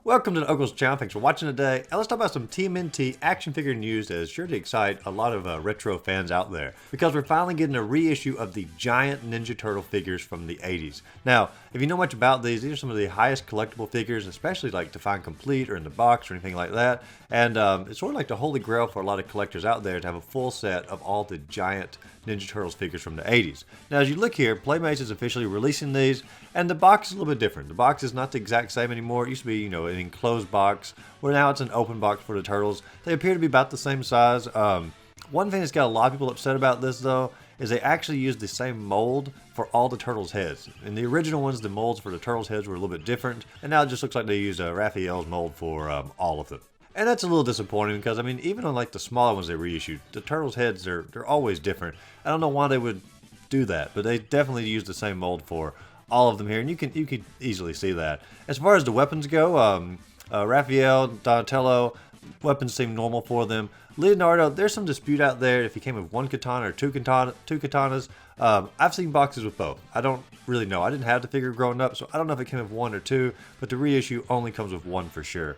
Welcome to the Ogles channel. Thanks for watching today. And let's talk about some TMNT action figure news that is sure to excite a lot of retro fans out there. Because we're finally getting a reissue of the giant Ninja Turtle figures from the 80s. Now, if you know much about these are some of the highest collectible figures, especially like to find complete or in the box or anything like that. And it's sort of like the holy grail for a lot of collectors out there to have a full set of all the giant Ninja Turtles figures from the 80s. Now, as you look here, Playmates is officially releasing these, and the box is a little bit different. The box is not the exact same anymore. It used to be, an enclosed box, where now it's an open box for the Turtles. They appear to be about the same size. One thing that's got a lot of people upset about this, though, is they actually used the same mold for all the Turtles' heads. In the original ones, the molds for the Turtles' heads were a little bit different, and now it just looks like they used Raphael's mold for all of them. And that's a little disappointing because, even on like the smaller ones they reissued, the Turtles' heads, they're always different. I don't know why they would do that, but they definitely used the same mold for all of them here, and you can easily see that. As far as the weapons go, Raphael, Donatello, weapons seem normal for them. Leonardo, there's some dispute out there if he came with one katana or two katanas. I've seen boxes with both. I don't really know. I didn't have the figure growing up, so I don't know if it came with one or two, but the reissue only comes with one for sure.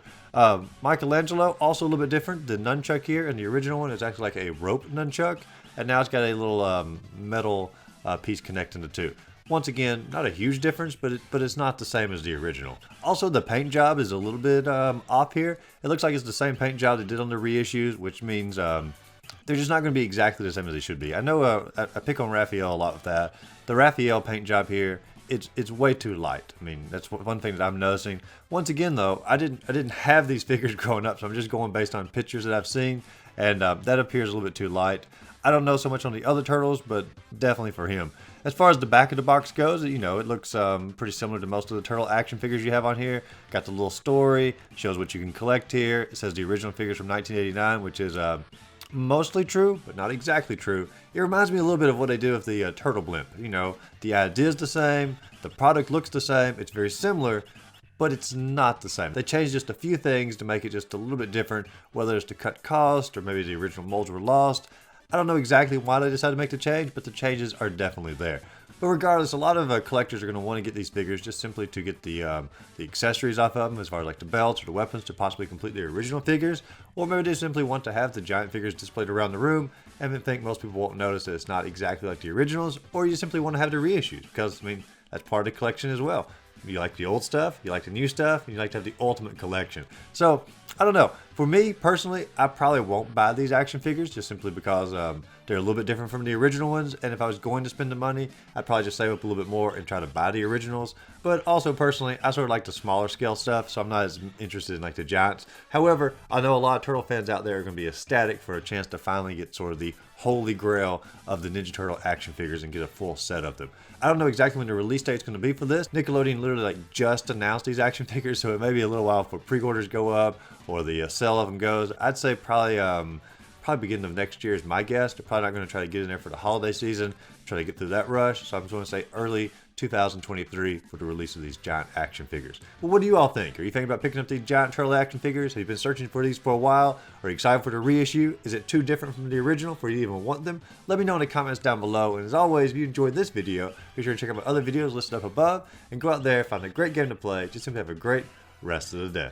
Michelangelo, also a little bit different. The nunchuck here in the original one is actually like a rope nunchuck, and now it's got a little metal piece connecting the two. Once again, not a huge difference, but it's not the same as the original. Also, the paint job is a little bit off here. It looks like it's the same paint job they did on the reissues, which means they're just not going to be exactly the same as they should be. I know I pick on Raphael a lot with that. The Raphael paint job here, it's way too light. That's one thing that I'm noticing. Once again, though, I didn't have these figures growing up, so I'm just going based on pictures that I've seen, and that appears a little bit too light. I don't know so much on the other Turtles, but definitely for him. As far as the back of the box goes, it looks pretty similar to most of the Turtle action figures you have on here. Got the little story, shows what you can collect here. It says the original figures from 1989, which is mostly true, but not exactly true. It reminds me a little bit of what they do with the Turtle Blimp. The idea is the same, the product looks the same, it's very similar, but it's not the same. They changed just a few things to make it just a little bit different, whether it's to cut cost or maybe the original molds were lost. I don't know exactly why they decided to make the change, but the changes are definitely there. But regardless, a lot of collectors are going to want to get these figures just simply to get the accessories off of them, as far as like the belts or the weapons to possibly complete their original figures. Or maybe they simply want to have the giant figures displayed around the room and then think most people won't notice that it's not exactly like the originals. Or you simply want to have the reissues because, that's part of the collection as well. You like the old stuff, you like the new stuff, and you like to have the ultimate collection. So, I don't know. For me, personally, I probably won't buy these action figures just simply because they're a little bit different from the original ones. And if I was going to spend the money, I'd probably just save up a little bit more and try to buy the originals. But also, personally, I sort of like the smaller scale stuff, so I'm not as interested in like the giants. However, I know a lot of Turtle fans out there are going to be ecstatic for a chance to finally get sort of the holy grail of the Ninja Turtle action figures and get a full set of them. I don't know exactly when the release date is going to be for this. Nickelodeon literally just announced these action figures, so it may be a little while before pre-orders go up or the sale of them goes. I'd say probably beginning of next year is my guess. They're probably not going to try to get in there for the holiday season, try to get through that rush. So I'm just going to say early 2023 for the release of these giant action figures. But what do you all think? Are you thinking about picking up these giant Turtle action figures? Have you been searching for these for a while? Are you excited for the reissue? Is it too different from the original for you to even want them? Let me know in the comments down below. And as always, if you enjoyed this video, be sure to check out my other videos listed up above and go out there, find a great game to play. Just simply have a great rest of the day.